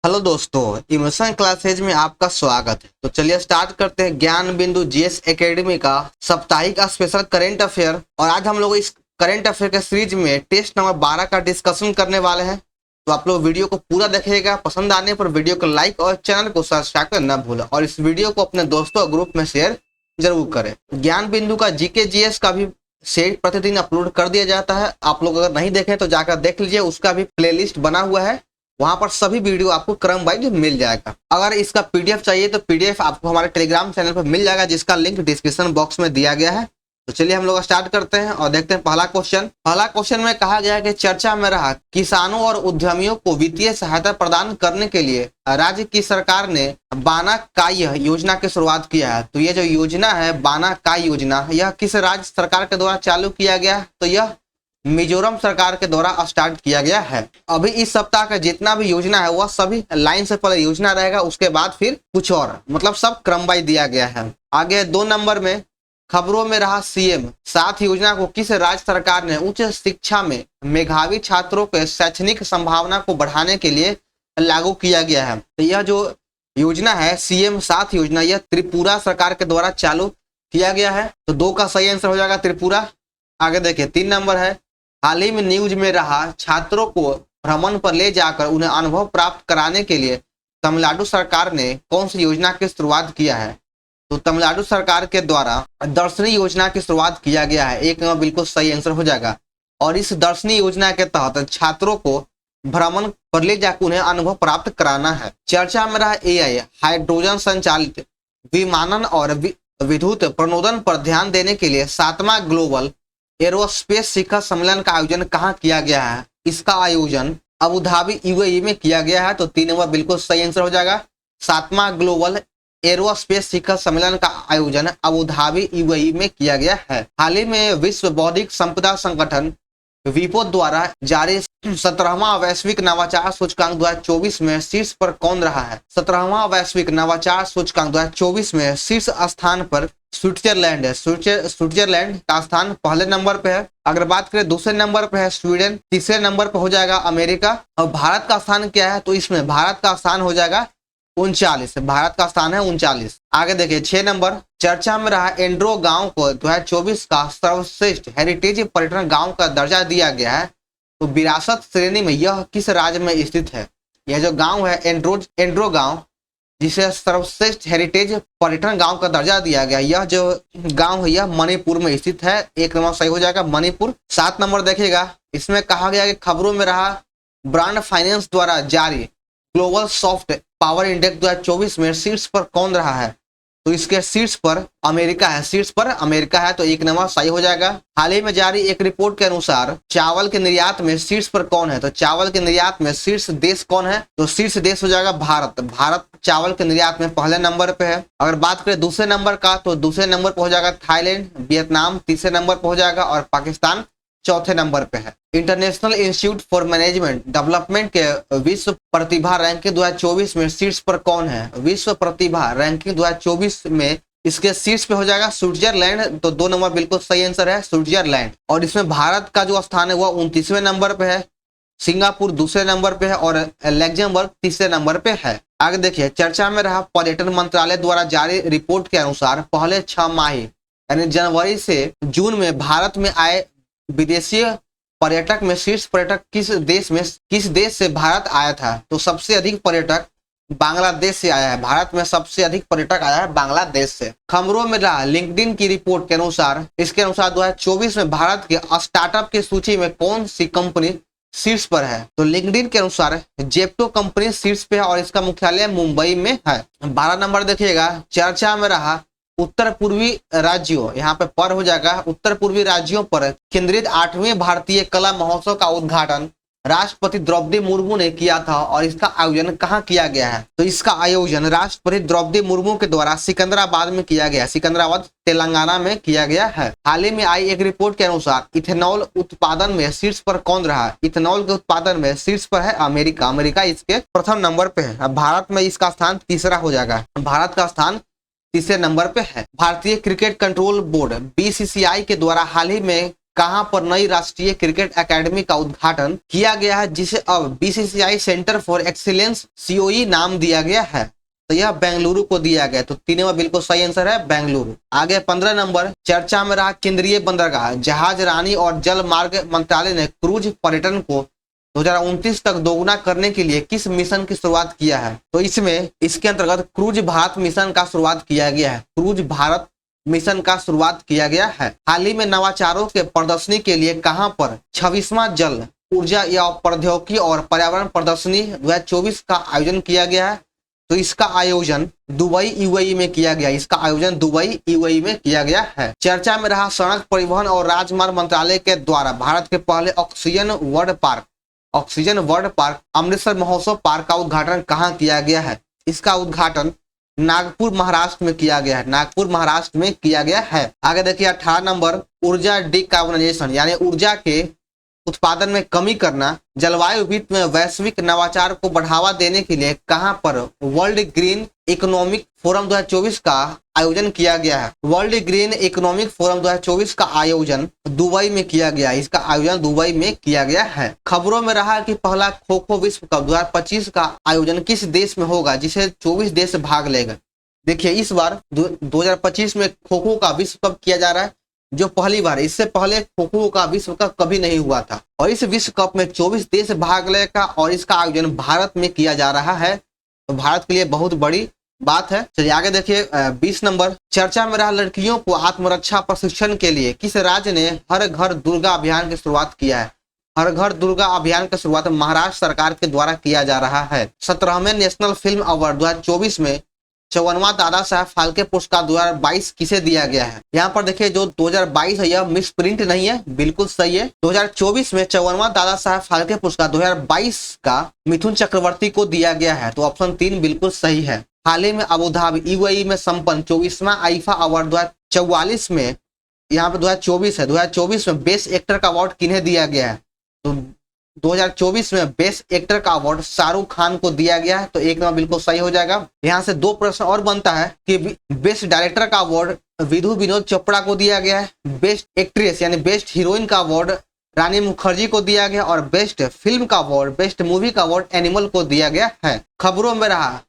Hello दोस्तों, emotion classes में आपका स्वागत है। तो चलिए स्टार्ट करते हैं ज्ञान बिंदु जीएस एकेडमी का साप्ताहिक स्पेशल करंट अफेयर। और आज हम लोग इस करंट अफेयर के सीरीज में टेस्ट नंबर 12 का डिस्कशन करने वाले हैं। तो आप लोग वीडियो को पूरा देखिएगा। पसंद आने पर वीडियो को लाइक और चैनल को सब्सक्राइब करना न भूलें और इस वीडियो को अपने दोस्तों और ग्रुप में शेयर जरूर करें। ज्ञान बिंदु का जीके जीएस का भी सेट प्रतिदिन अपलोड कर दिया जाता है। आप लोग अगर नहीं देखें तो जाकर देख लीजिए, उसका भी प्लेलिस्ट बना हुआ है। वहां पर सभी वीडियो आपको क्रम वाइज मिल जाएगा। अगर इसका पीडीएफ चाहिए तो पीडीएफ आपको हमारे टेलीग्राम चैनल पर मिल जाएगा, जिसका लिंक डिस्क्रिप्शन बॉक्स में दिया गया है। तो चलिए हम लोग स्टार्ट करते हैं और देखते हैं पहला क्वेश्चन में कहा गया है कि चर्चा में रहा किसानों और उद्यमियों को वित्तीय सहायता प्रदान करने के लिए राज्य की सरकार ने बाना काय योजना की शुरुआत किया है। तो ये जो योजना है बाना काय योजना, यह किस राज्य सरकार के द्वारा चालू किया गया? तो यह मिजोरम सरकार के द्वारा स्टार्ट किया गया है। अभी इस सप्ताह का जितना भी योजना है वह सभी लाइन से पहले योजना रहेगा, उसके बाद फिर कुछ और, मतलब सब क्रम वाइज दिया गया है। आगे 2 नंबर में खबरों में रहा सीएम 7 योजना को किस राज्य सरकार ने उच्च शिक्षा में मेधावी छात्रों के शैक्षणिक संभावना को बढ़ाने के लिए लागू किया गया है? तो यह जो योजना है सीएम 7 योजना, यह त्रिपुरा सरकार के द्वारा चालू किया गया है। तो 2 का सही आंसर हो जाएगा त्रिपुरा। आगे देखिए 3 नंबर है, हाल ही में न्यूज में रहा छात्रों को भ्रमण पर ले जाकर उन्हें अनुभव प्राप्त कराने के लिए तमिलनाडु सरकार ने कौन सी योजना की शुरुआत किया है? तो तमिलनाडु सरकार के द्वारा दर्शनी योजना की शुरुआत किया गया है। 1 नंबर बिल्कुल सही आंसर हो जाएगा। और इस दर्शनी योजना के तहत छात्रों को भ्रमण पर ले जाकर उन्हें अनुभव प्राप्त कराना है। चर्चा में रहा एआई हाइड्रोजन संचालित विमानन और विद्युत प्रणोदन पर ध्यान देने के लिए 7वां ग्लोबल एरोस्पेस शिखर सम्मेलन का आयोजन कहाँ किया गया है? इसका आयोजन अबू धाबी यूएई में किया गया है। तो 3 नंबर बिल्कुल सही आंसर हो जाएगा। 7वां ग्लोबल एरोस्पेस शिखर सम्मेलन का आयोजन अबू धाबी यूएई में किया गया है। हाल ही में विश्व बौद्धिक संपदा संगठन विपो द्वारा जारी 17वां वैश्विक नवाचार सूचकांक 2024 में शीर्ष पर कौन रहा है? 17वां वैश्विक नवाचार सूचकांक 2024 में शीर्ष स्थान पर स्विट्जरलैंड है। स्विट्जरलैंड का स्थान पहले नंबर पे है। अगर बात करें दूसरे नंबर पे है स्वीडन, तीसरे नंबर पे हो जाएगा अमेरिका। और भारत का स्थान क्या है? तो इसमें भारत का स्थान हो जाएगा 39। भारत का स्थान है 39। आगे देखिए 6 नंबर, चर्चा में रहा एंड्रो गांव को 2024 का सर्वश्रेष्ठ हेरिटेज पर्यटन गांव का दर्जा दिया गया है। तो विरासत श्रेणी में यह किस राज्य में स्थित है? यह जो गांव है एंड्रो गांव, जिसे सर्वश्रेष्ठ हेरिटेज पर्यटन गांव का दर्जा दिया गया, यह जो गांव है यह मणिपुर में स्थित है। 1 नंबर सही हो जाएगा मणिपुर। 7 नंबर देखिएगा, इसमें कहा गया कि खबरों में रहा ब्रांड फाइनेंस द्वारा जारी ग्लोबल सॉफ्ट पावर इंडेक्स 2024 में शीर्ष पर कौन रहा है? तो इसके शीर्ष पर अमेरिका है। शीर्ष पर अमेरिका है, तो 1 नंबर सही हो जाएगा। हाल ही में जारी एक रिपोर्ट के अनुसार चावल के निर्यात में शीर्ष पर कौन है? तो चावल के निर्यात में शीर्ष देश कौन है? तो शीर्ष देश हो जाएगा भारत। भारत चावल के निर्यात में पहले नंबर पे है। अगर बात करें दूसरे नंबर का, तो दूसरे नंबर पर हो जाएगा थाईलैंड, वियतनाम तीसरे नंबर पर हो जाएगा और पाकिस्तान चौथे नंबर पे है। International institute for management development के विश्व प्रतिभा रैंकिंग 2024 में शीर्ष पर कौन है? विश्व प्रतिभा रैंकिंग 2024 में इसके शीर्ष पे हो जाएगा स्विट्जरलैंड। तो 2 नंबर बिल्कुल सही आंसर है स्विट्जरलैंड। और इसमें भारत का जो स्थान है वह 29वें नंबर पे है। सिंगापुर दूसरे नंबर पे है और लग्जमबर्ग तीसरे नंबर पे है। आगे देखिए चर्चा में रहा पर्यटन मंत्रालय द्वारा जारी रिपोर्ट के अनुसार पहले 6 माह यानी जनवरी से जून में भारत में आए विदेशी पर्यटक में शीर्ष पर्यटक किस देश से भारत आया था? तो सबसे अधिक पर्यटक बांग्लादेश से आया है। भारत में सबसे अधिक पर्यटक आया है बांग्लादेश से। खबरों में रहा लिंक्डइन की रिपोर्ट के अनुसार 2024 में भारत के स्टार्टअप की सूची में कौन सी कंपनी शीर्ष पर है? तो लिंक्डइन के अनुसार जेप्टो कंपनी शीर्ष पे है और इसका मुख्यालय मुंबई में है। 12 नंबर देखिएगा, चर्चा में रहा उत्तर पूर्वी राज्यों, यहाँ पे पर हो जाएगा, उत्तर पूर्वी राज्यों पर केंद्रित 8वें भारतीय कला महोत्सव का उद्घाटन राष्ट्रपति द्रौपदी मुर्मू ने किया था और इसका आयोजन कहाँ किया गया है? तो इसका आयोजन राष्ट्रपति द्रौपदी मुर्मू के द्वारा सिकंदराबाद में किया गया। सिकंदराबाद तेलंगाना में किया गया है। हाल ही में आई एक रिपोर्ट के अनुसार इथेनॉल उत्पादन में शीर्ष पर कौन रहा? इथेनॉल के उत्पादन में शीर्ष पर है अमेरिका। अमेरिका इसके प्रथम नंबर पे है। भारत में इसका स्थान तीसरा हो जाएगा। भारत का स्थान तीसरे नंबर पे है। भारतीय क्रिकेट कंट्रोल बोर्ड बीसीसीआई के द्वारा हाल ही में कहां पर नई राष्ट्रीय क्रिकेट एकेडमी का उद्घाटन किया गया है, जिसे अब BCCI centre for excellence COE नाम दिया गया है। तो यह बेंगलुरु को दिया गया। तो तीनों में बिल्कुल सही आंसर है बेंगलुरु। आगे 15 नंबर, चर्चा में रहा केंद्रीय बंदरगाह जहाज रानी और जल मार्ग मंत्रालय ने क्रूज पर्यटन को 2029 तक दोगुना करने के लिए किस मिशन की शुरुआत किया है। तो इसमें इसके अंतर्गत क्रूज भारत मिशन का शुरुआत किया गया है। क्रूज भारत मिशन का शुरुआत किया गया है। हाल ही में नवाचारों के प्रदर्शनी के लिए कहां पर 26वां जल ऊर्जा या प्रौद्योगिकी और पर्यावरण प्रदर्शनी 2024 का आयोजन किया गया है। तो इसका आयोजन दुबई यूएई में किया गया। इसका आयोजन दुबई यूएई में किया गया है। चर्चा में रहा सड़क परिवहन और राजमार्ग मंत्रालय के द्वारा भारत के पहले ऑक्सीजन वर्ल्ड पार्क अमृतसर महोत्सव पार्क का उद्घाटन कहाँ किया गया है। इसका उद्घाटन नागपुर महाराष्ट्र में किया गया है। नागपुर महाराष्ट्र में किया गया है। आगे देखिए 18 नंबर, ऊर्जा डिकार्बोनाइजेशन यानी ऊर्जा के उत्पादन में कमी करना जलवायु वित्त में वैश्विक नवाचार को बढ़ावा देने के लिए कहां पर वर्ल्ड ग्रीन इकोनॉमिक फोरम 2024 का आयोजन किया गया है। वर्ल्ड ग्रीन इकोनॉमिक फोरम 2024 का आयोजन दुबई में किया गया। इसका आयोजन दुबई में किया गया है। खबरों में रहा कि पहला खो खो विश्व कप 2025 का आयोजन किस देश में होगा, जिसे 24 देश भाग लेगा। देखिए इस बार 2025 में खो खो का विश्व कप किया जा रहा है, जो पहली बार। इससे पहले खो खो का विश्व कप कभी नहीं हुआ था और इस विश्व कप में 24 देश भाग लेगा और इसका आयोजन भारत में किया जा रहा है। तो भारत के लिए बहुत बड़ी बात है। चलिए आगे देखिए 20 नंबर, चर्चा में रहा लड़कियों को आत्मरक्षा प्रशिक्षण के लिए किस राज्य ने हर घर दुर्गा अभियान की शुरुआत किया है। हर घर दुर्गा अभियान की शुरुआत महाराष्ट्र सरकार के द्वारा किया जा रहा है। 17वें नेशनल फिल्म अवार्ड 2024 में 54वां दादा साहब फाल्के पुरस्कार 2022 किसे दिया गया है। यहाँ पर देखिए जो 2022 है यह मिस प्रिंट नहीं है, बिल्कुल सही है। 2024 में 54वां दादा साहब फाल्के पुरस्कार 2022 का मिथुन चक्रवर्ती को दिया गया है। तो ऑप्शन 3 बिल्कुल सही है। हाल ही में अबू धाबी यूएई में संपन्न 24वां आईफा अवार्ड 2044 में, यहाँ पे 2024 है, 2024 में बेस्ट एक्टर का अवार्ड किन्हें दिया गया है। तो 2024 में बेस्ट एक्टर का अवार्ड शाहरुख खान को दिया गया है। तो एक नंबर बिल्कुल सही हो जाएगा। यहाँ से 2 प्रश्न और बनता है कि बेस्ट डायरेक्टर का अवार्ड विधु विनोद चोपड़ा को दिया गया है, बेस्ट एक्ट्रेस यानी बेस्ट हीरोइन का अवार्ड रानी मुखर्जी को दिया गया और बेस्ट फिल्म का अवार्ड, बेस्ट मूवी का अवार्ड एनिमल को दिया गया है। खबरों में रहा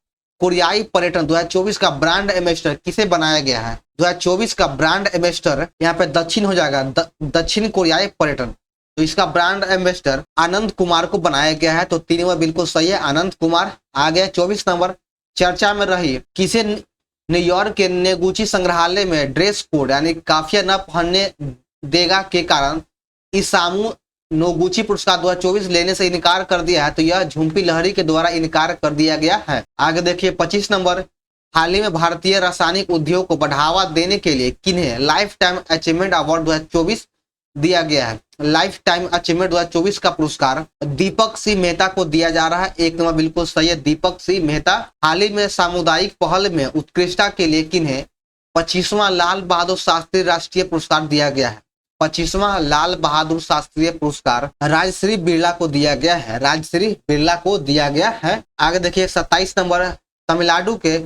कोरियाई पर्यटन 2024 का ब्रांड एम्बेसडर किसे बनाया गया है। 2024 का ब्रांड एम्बेसडर यहाँ पे दक्षिण हो जाएगा, दक्षिण कोरियाई पर्यटन। तो इसका ब्रांड एम्बेसडर आनंद कुमार को बनाया गया है। तो 3 में बिल्कुल सही है, आनंद कुमार। आ गया 24 नंबर, चर्चा में रही किसे न्यूयॉर्क के नेगुची संग्रहालय में ड्रेस कोड यानी काफिया न पहनने देगा के कारण इसामू नोगुची पुरस्कार 2024 लेने से इनकार कर दिया है। तो यह झुम्पी लहरी के द्वारा इनकार कर दिया गया है। आगे देखिए 25 नंबर, हाल ही में भारतीय रासायनिक उद्योग को बढ़ावा देने के लिए किन्हें लाइफ टाइम अचीवमेंट अवार्ड 2024 दिया गया है। लाइफ टाइम अचीवमेंट 2024 का पुरस्कार दीपक सिंह मेहता को दिया जा रहा है। एक नंबर बिल्कुल सही है, दीपक सिंह मेहता। हाल ही में सामुदायिक पहल में उत्कृष्टता के लिए किन्हें 25वां लाल बहादुर शास्त्री राष्ट्रीय पुरस्कार दिया गया है। 25वां लाल बहादुर शास्त्रीय पुरस्कार राजश्री बिरला को दिया गया है, राजश्री बिरला को दिया गया है। आगे देखिए 27 नंबर, तमिलनाडु के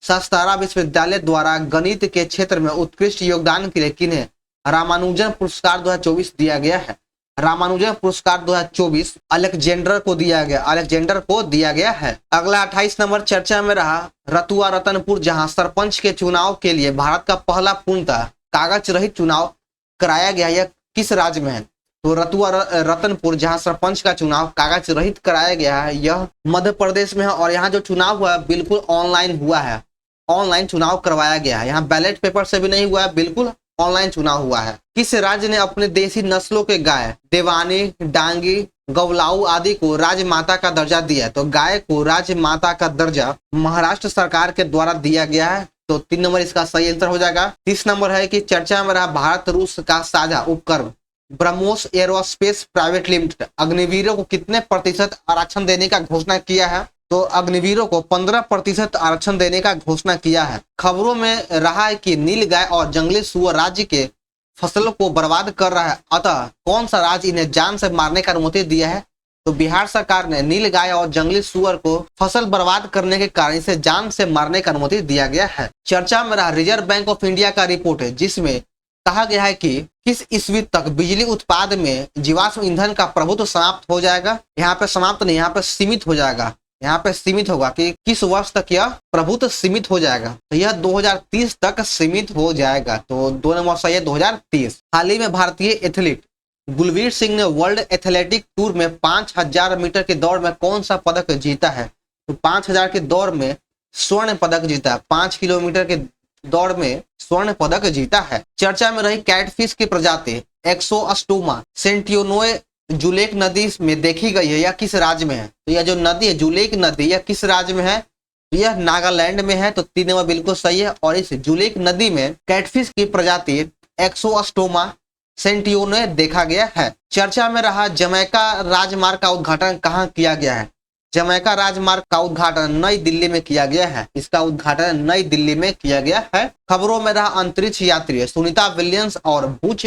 शास्त्रा विश्वविद्यालय द्वारा गणित के क्षेत्र में उत्कृष्ट योगदान के लिए किन्हें रामानुजन पुरस्कार 2024 दिया गया है। रामानुजन पुरस्कार 2024 अलेक्जेंडर को दिया गया है। अगला 28 नंबर, चर्चा में रहा रतुआ रतनपुर जहां सरपंच के चुनाव के लिए भारत का पहला पूर्णतः कागज रहित चुनाव कराया गया, यह किस राज्य में है। तो रतुआ रतनपुर जहां सरपंच का चुनाव कागज रहित कराया गया है, यह मध्य प्रदेश में है। और यहाँ जो चुनाव हुआ है बिल्कुल ऑनलाइन हुआ है, ऑनलाइन चुनाव करवाया गया है। यहाँ बैलेट पेपर से भी नहीं हुआ है, बिल्कुल ऑनलाइन चुनाव हुआ है। किस राज्य ने अपने देसी नस्लों के गाय देवानी, डांगी, गवलाऊ आदि को राजमाता का दर्जा दिया है। तो गाय को राजमाता का दर्जा महाराष्ट्र सरकार के द्वारा दिया गया है। तो 3 नंबर इसका सही आंसर हो जाएगा। 30 नंबर है कि चर्चा में रहा भारत रूस का साझा उपक्रम ब्रह्मोस एरोस्पेस प्राइवेट लिमिटेड अग्निवीरों को कितने प्रतिशत आरक्षण देने का घोषणा किया है। तो अग्निवीरों को 15% आरक्षण देने का घोषणा किया है। खबरों में रहा है कि नीलगाय और जंगली सुअर राज्य के फसलों को बर्बाद कर रहा है, अतः कौन सा राज्य इन्हें जान से मारने का अनुमति दिया है। तो बिहार सरकार ने नीलगाय और जंगली सुअर को फसल बर्बाद करने के कारण इसे जान से मारने का अनुमति दिया गया है। चर्चा में रहा रिजर्व बैंक ऑफ इंडिया का रिपोर्ट है जिसमें कहा गया है कि किस ईस्वी तक बिजली उत्पाद में जीवाश्म ईंधन का प्रभुत्व समाप्त हो जाएगा। यहाँ पे समाप्त नहीं, यहाँ पे सीमित हो जाएगा, यहाँ पे सीमित होगा कि किस वर्ष तक यह प्रभुत्व सीमित हो जाएगा। तो यह 2030 तक सीमित हो जाएगा। तो 2 नंबर सही है 2030। हाल ही में भारतीय एथलीट गुलवीर सिंह ने वर्ल्ड एथलेटिक टूर में 5000 मीटर की दौड़ में कौन सा पदक जीता है। तो 5000 की दौड़ में स्वर्ण पदक जीता है। 5 किलोमीटर के दौड़ में स्वर्ण पदक जीता है। चर्चा में रही कैटफिश की प्रजाति एक्सोस्टोमा सेंटियोनोए जुलेक नदी में देखी गई है, यह किस राज्य में है। तो यह जो नदी है जुलेक नदी, यह किस राज्य में है। तो यह नागालैंड में है। तो 3 नंबर बिल्कुल सही है। और इस जुलेक नदी में कैटफिश की प्रजाति एक्सोस्टोमा सेंटियोनोए देखा गया है। चर्चा में रहा जमैका राजमार्ग का उद्घाटन कहाँ किया गया है। जमैका राजमार्ग का उद्घाटन नई दिल्ली में किया गया है। इसका उद्घाटन नई दिल्ली में किया गया है। खबरों में रहा अंतरिक्ष यात्री सुनीता विलियम्स और बुच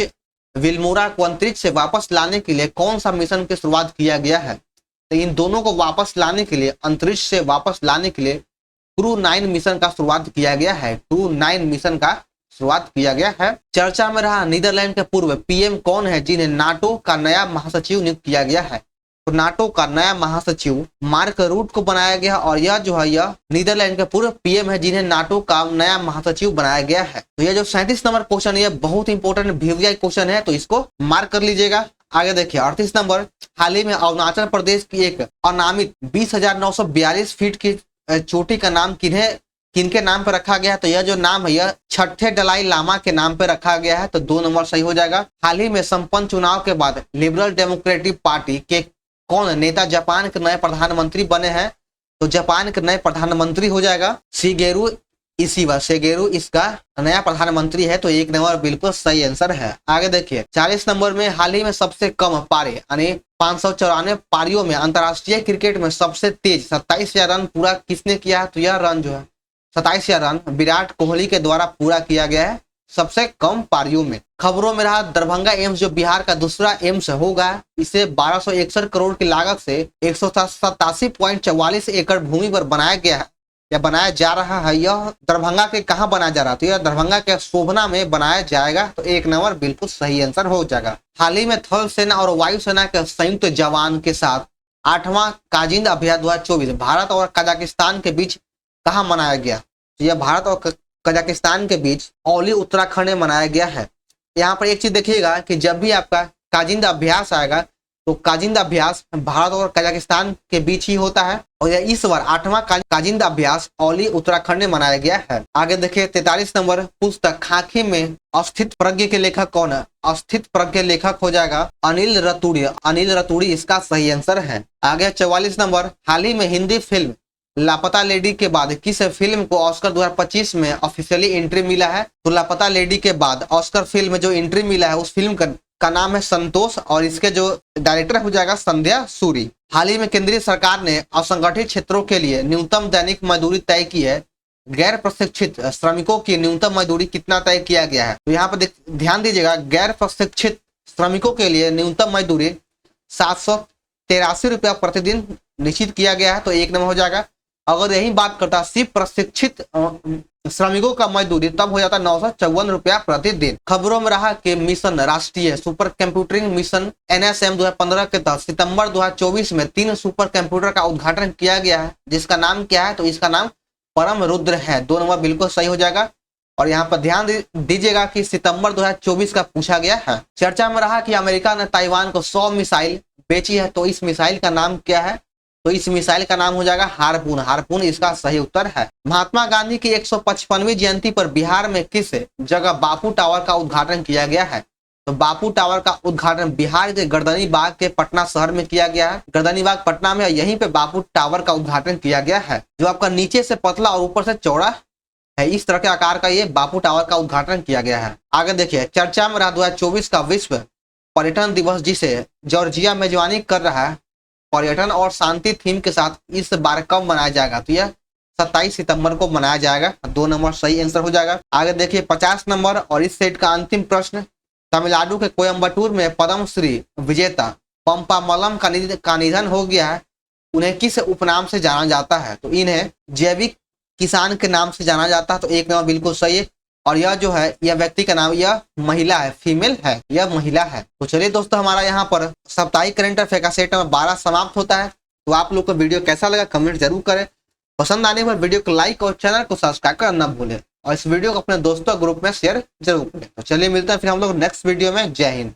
विल्मोरा को अंतरिक्ष से वापस लाने के लिए कौन सा मिशन की शुरुआत किया गया है। तो इन दोनों को वापस लाने के लिए, अंतरिक्ष से वापस लाने के लिए क्रू 9 मिशन का शुरुआत किया गया है। क्रू 9 मिशन का शुरुआत किया गया है। चर्चा में रहा नीदरलैंड के पूर्व पीएम कौन है जिन्हें नाटो का नया महासचिव नियुक्त किया गया है। तो नाटो का नया महासचिव मार्क रूट को बनाया गया। और यह जो है यह नीदरलैंड के पूर्व पीएम है जिन्हें नाटो का नया महासचिव बनाया गया है। तो यह जो 37 नंबर क्वेश्चन है, यह बहुत इंपॉर्टेंट VVI क्वेश्चन है, तो इसको मार्क कर लीजिएगा। आगे देखिए 38 नंबर, हाल ही में अरुणाचल प्रदेश की एक अनामित 20,942 फीट की चोटी का नाम किनके नाम पर रखा गया है। तो यह जो नाम है यह छठे दलाई लामा के नाम पर रखा गया है। तो 2 नंबर सही हो जाएगा। हाल ही में संपन्न चुनाव के बाद लिबरल डेमोक्रेटिक पार्टी के कौन नेता जापान के नए प्रधानमंत्री बने हैं। तो जापान के नए प्रधानमंत्री हो जाएगा शिगेरू इशिबा। शिगेरू इसका नया प्रधानमंत्री है। तो 1 नंबर बिल्कुल सही आंसर है। आगे देखिए 40 नंबर में, हाल ही में सबसे कम पारी यानी 594 पारियों में अंतर्राष्ट्रीय क्रिकेट में सबसे तेज 27,000 रन पूरा किसने किया है। तो यह रन जो है 27,000 रन विराट कोहली के द्वारा पूरा किया गया है सबसे कम पारियों में। खबरों में रहा दरभंगा एम्स जो बिहार का दूसरा एम्स होगा, इसे 1261 करोड़ की लागत से 187.44 एकड़ भूमि पर बनाया गया है या बनाया जा रहा है। यह दरभंगा के कहाँ बनाया जा रहा है। तो यह दरभंगा के शोभना में बनाया जाएगा। तो 1 नंबर बिल्कुल सही आंसर हो जाएगा। हाल ही में थल सेना और वायुसेना के संयुक्त जवान के साथ 8वां काजिंद अभ्यास 2024 भारत और कजाकिस्तान के बीच कहाँ मनाया गया। तो यह भारत और कजाकिस्तान के बीच औली उत्तराखंड में मनाया गया है। यहाँ पर एक चीज देखिएगा कि जब भी आपका काजिंद अभ्यास आएगा तो काजिंद अभ्यास भारत और कजाकिस्तान के बीच ही होता है। और यह इस बार 8वां काजिंद अभ्यास औली उत्तराखंड में मनाया गया है। आगे देखिए 43 नंबर, पुस्तक खाकी में अस्थित प्रज्ञ के लेखक कौन है। अस्थित प्रज्ञ लेखक हो जाएगा अनिल रतूड़ी। अनिल रतूड़ी इसका सही आंसर है। आगे 44 नंबर, हाल ही में हिंदी फिल्म लापता लेडी के बाद किस फिल्म को ऑस्कर 2025 में ऑफिशियली एंट्री मिला है। तो लापता लेडी के बाद ऑस्कर फिल्म में जो एंट्री मिला है उस फिल्म का नाम है संतोष और इसके जो डायरेक्टर हो जाएगा संध्या सूरी। हाल ही में केंद्रीय सरकार ने असंगठित क्षेत्रों के लिए न्यूनतम दैनिक मजदूरी तय की है। गैर प्रशिक्षित श्रमिकों की न्यूनतम मजदूरी कितना तय किया गया है। तो यहाँ पर ध्यान दीजिएगा, गैर प्रशिक्षित श्रमिकों के लिए न्यूनतम मजदूरी 783 रुपया प्रतिदिन निश्चित किया गया है। तो 1 नंबर हो जाएगा। अगर यही बात करता सिर्फ प्रशिक्षित श्रमिकों का मजदूरी तब हो जाता 954 रुपया प्रतिदिन। खबरों में रहा कि मिशन राष्ट्रीय सुपर कंप्यूटिंग मिशन NSM 2015 के तहत सितंबर 2024 में 3 सुपर कंप्यूटर का उद्घाटन किया गया है, जिसका नाम क्या है। तो इसका नाम परम रुद्र है। 2 नंबर बिल्कुल सही हो जाएगा। और यहाँ पर ध्यान दीजिएगा कि सितंबर 2024 का पूछा गया है। चर्चा में रहा कि अमेरिका ने ताइवान को 100 मिसाइल बेची है। तो इस मिसाइल का नाम क्या है। तो इस मिसाइल का नाम हो जाएगा हारपून। हारपून इसका सही उत्तर है। महात्मा गांधी की 155वीं जयंती पर बिहार में किस जगह बापू टावर का उद्घाटन किया गया है। तो बापू टावर का उद्घाटन बिहार के गर्दनी बाग के पटना शहर में किया गया है। गर्दनी बाग पटना में, यहीं पे बापू टावर का उद्घाटन किया गया है, जो आपका नीचे से पतला और ऊपर से चौड़ा है। इस तरह के आकार का ये बापू टावर का उद्घाटन किया गया है। आगे देखिए चर्चा में रहा 2024 का विश्व पर्यटन दिवस, जिसे जॉर्जिया मेजबानी कर रहा है, पर्यटन और शांति थीम के साथ इस बार कब मनाया जाएगा। तो यह 27 सितंबर को मनाया जाएगा। 2 नंबर सही आंसर हो जाएगा। आगे देखिए 50 नंबर और इस सेट का अंतिम प्रश्न, तमिलनाडु के कोयम्बटूर में पद्मश्री विजेता पंपा मलम का निधन हो गया है। उन्हें किस उपनाम से जाना जाता है। तो इन्हें जैविक किसान के नाम से जाना जाता है। तो 1 नंबर बिल्कुल सही है। और यह जो है यह व्यक्ति का नाम, यह महिला है, फीमेल है, यह महिला है। तो चलिए दोस्तों, हमारा यहाँ पर साप्ताहिक करंट अफेयर का सेट नंबर 12 समाप्त होता है। तो आप लोग को वीडियो कैसा लगा कमेंट जरूर करें। पसंद आने पर वीडियो को लाइक और चैनल को सब्सक्राइब करना ना भूलें और इस वीडियो को अपने दोस्तों ग्रुप में शेयर जरूर करें। तो चलिए मिलते हैं फिर हम लोग नेक्स्ट वीडियो में। जय हिंद।